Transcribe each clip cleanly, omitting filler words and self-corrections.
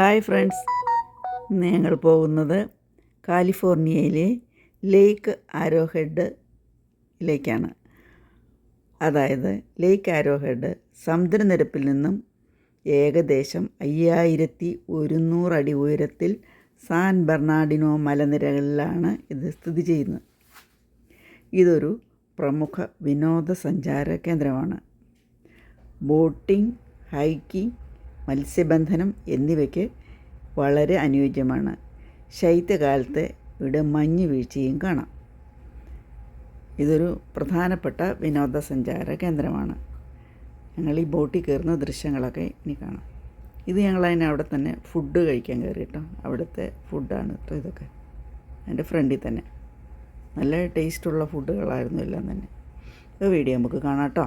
Hi friends, ഇന്ന് ഞങ്ങൾ പോകുന്നത് കാലിഫോർണിയയിലെ ലേക്ക് ആരോഹെഡിലേക്കാണ്. അതായത് ലേക്ക് ആരോഹെഡ് സമുദ്രനിരപ്പിൽ നിന്നും ഏകദേശം 5100 അടി ഉയരത്തിൽ സാൻ ബെർണാർഡിനോ മലനിരകളിലാണ് ഇത് സ്ഥിതി ചെയ്യുന്നത്. ഇതൊരു പ്രമുഖ വിനോദസഞ്ചാര കേന്ദ്രമാണ്. ബോട്ടിംഗ്, ഹൈക്കിംഗ്, മത്സ്യബന്ധനം എന്നിവയ്ക്ക് വളരെ അനുയോജ്യമാണ്. ശൈത്യകാലത്ത് ഇവിടെ മഞ്ഞ് വീഴ്ചയും കാണാം. ഇതൊരു പ്രധാനപ്പെട്ട വിനോദസഞ്ചാര കേന്ദ്രമാണ്. ഞങ്ങൾ ഈ ബോട്ടിൽ കയറുന്ന ദൃശ്യങ്ങളൊക്കെ ഇനി കാണാം. ഇത് ഞങ്ങളതിന് അവിടെ തന്നെ ഫുഡ് കഴിക്കാൻ കയറി കേട്ടോ. അവിടുത്തെ ഫുഡാണ് കേട്ടോ ഇതൊക്കെ. അതിൻ്റെ ഫ്രണ്ടിൽ തന്നെ നല്ല ടേസ്റ്റുള്ള ഫുഡുകളായിരുന്നു എല്ലാം തന്നെ. ഈ വീഡിയോ നമുക്ക് കാണാം കേട്ടോ.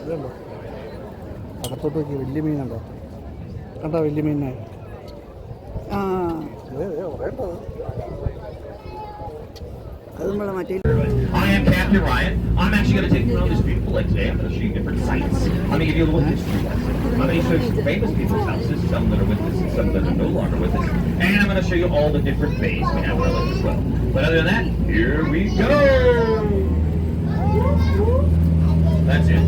ഇതുണ്ടോ അകത്തോട്ട് നോക്കി വലിയ മീനുണ്ടോ? കണ്ടോ വലിയ മീനെ? I am Captain Ryan. I'm actually going to take you around this beautiful lake today. I'm going to show you different sights. I'm going to give you a little history lesson. I'm going to show you some famous people's houses, some that are with us and some that are no longer with us. And I'm going to show you all the different bays we have in our lake as well. But other than that, here we go! That's it.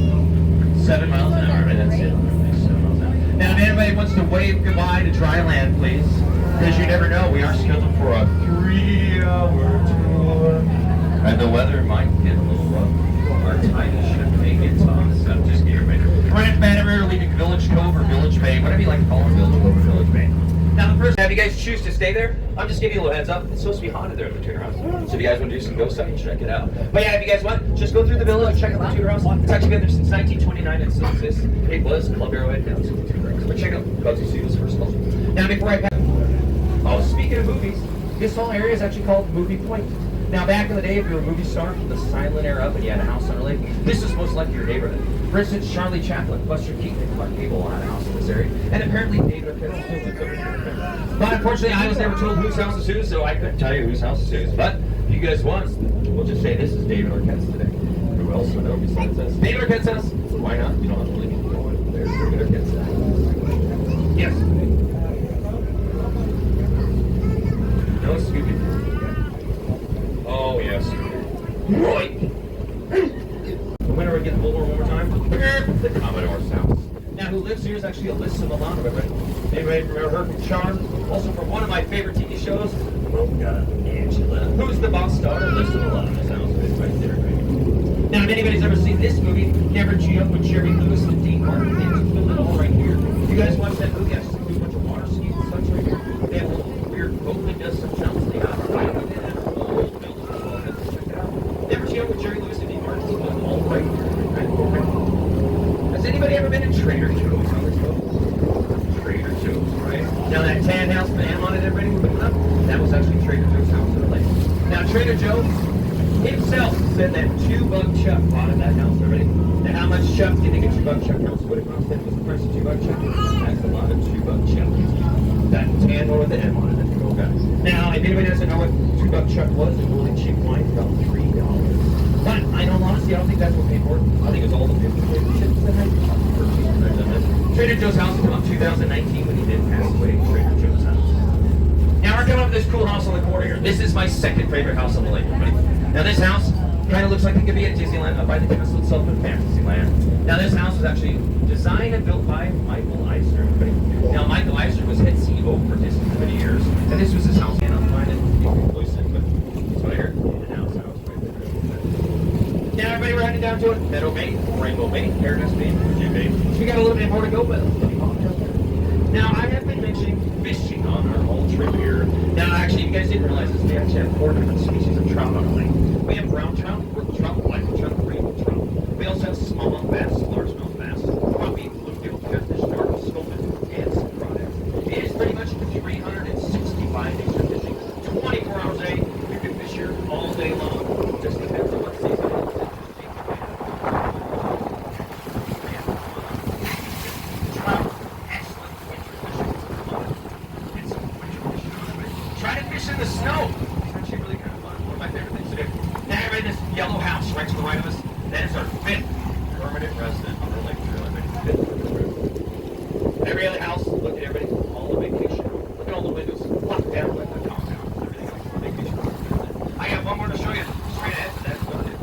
7 miles an hour, right? That's it. 7 miles an hour. Now, if anybody wants to wave goodbye to dry land, please, because you never know, we are scheduled for a 3-hour tour, and the weather might get a little rough. Our tide should make it toss. So just get ready. Right at Banner River, leaving Village Cove or Village Bay, whatever you like to call it, Village Cove or Village Bay. Now, the first, if you guys choose to stay there, I'm just giving you a little heads up. It's supposed to be haunted there at the Tudor House. So if you guys want to do some ghost sightings, check it out. But yeah, if you guys want, just go through the village, check out the Tudor House. It's actually been there since 1929 and still exists. It was Club Arrowhead, now it's the Tudor House. But check out Bugsy Studios first of all. Now, before I pass, oh, speaking of movies, this whole area is actually called Movie Point. Now, back in the day, if you were a movie star from the silent era up and you had a house on a lake, this is most likely your neighborhood. For instance, Charlie Chaplin, Buster Keaton, and Clark Gable had a house in this area, and apparently David Arquette still lives over here. But unfortunately, I was never told whose house is whose, so I couldn't tell you whose house is whose. But if you guys want, we'll just say this is David Arquette's today. Who else would know besides us? David Arquette's house. Why not? You don't have to believe me. Go on. There's David Arquette's house. Yes. No Scooby. Oh, yes. Roy! When are we getting the one more time? The Commodore's house. Now, who lives here is actually Alyssa Milano, everybody. Anybody remember her from Charmed? Also from one of my favorite TV shows, Mocha Angela. Who's the boss star? Alyssa Milano's house is right there, right? Now, if anybody's ever seen this movie, Never G Up with Jerry Lewis and Dean Martin, they just filmed it all right here. If you guys watch that movie, I just do a bunch of water skis and such right here. They have a little weird boat that does some jumps. They got a ride with it and a whole building. Check it out. Never G Up with Jerry Lewis and Dean Martin, it's filmed all right here. Right? Has anybody ever been to Trader Joe's on this boat? Trader Joe's, right? Now that tan house with the M on it, everybody we're putting up, that was actually Trader Joe's house in the lake. Now Trader Joe himself said that $2 Chuck bought in that house already. Now how much Chuck do you think a $2 Chuck house would have cost? That was the price of $2 Chuck. That's a lot of $2 Chuck. That tan one with the M on it, that's cool guys. Now if anybody doesn't know what $2 Chuck was, it's really cheap wine, it's about $3. But I know honestly, I don't think that's what paid for it. I think it was all the 50 flavor chips that I purchased. Trader Joe's house was about 2019 when he did pass away. Trader Joe's house. Now we're coming up to this cool house on the corner here. This is my second favorite house on the lake, everybody. Now this house kind of looks like it could be at Disneyland, up by the castle itself in Fantasyland. Now this house was actually designed and built by Michael Eisner, everybody. Now Michael Eisner was head CEO for Disney for many years, and this was his house. And I'm trying to be conclusive, but it's right here. In-house house right there. Now everybody, we're heading down to it. Meadow Bay, Rainbow Bay, Paradise Bay, Virgin Bay. So we got a little bit more to go, but now I have been mentioning fishing on our whole trip here. Now actually, if you guys didn't realize this, we actually have 4 different species of trout on the lake. We have brown trout, brook trout, black trout, rainbow trout. We also have smallmouth bass, largemouth bass, crappie, bluegill, catfish, dark, sculpin, and some crawdads. It is pretty much 365 days of fishing, 24 hours a day. You can fish here all day long. Just depends on what season it is. permanent resident of the lake trailer. Every other house, look at everybody, all the vacation. Look at all the windows, locked down with the compound, everything else, vacation. I got one more to show you, straight ahead, but that's about it.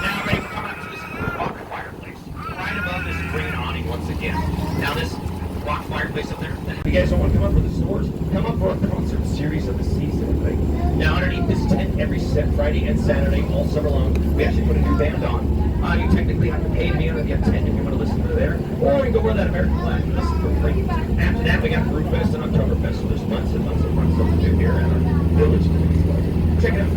Now, ready, we're coming up to this rock fireplace, right above this green awning once again. Now, this rock fireplace up there, if you guys don't want to come up for the stores, come up for a concert series of the season. Right? Now, underneath this tent, every Friday and Saturday, all summer long, we actually put a new band on. You technically have to pay to be under the tent if you want to listen to there, or you can go wear that American flag and listen for free. After that, we got Brewfest and Oktoberfest, so there's months and months of fun stuff to do here at our village. Check it out.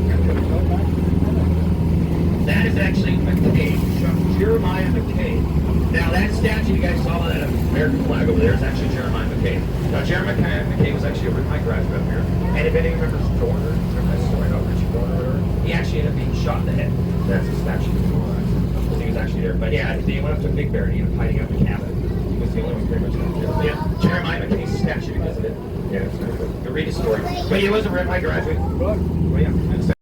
That is actually McCabe, Jeremiah McCabe. Now that statue you guys saw, that American flag over there, is actually Jeremiah McCabe. Now Jeremiah McCabe was actually a my graduate up here, and if anyone remembers Dorner, remember that story about Richard Dorner? He actually ended up being shot in the head. That's the statue. He was actually there. But yeah, he went up to Big Bear and he ended up hiding out in the cabin. He was the only one pretty much out there. Yeah, Jeremiah McCabe's statue because of it. Yeah, it's very good. You'll read his story. But he was a my graduate. Well, yeah.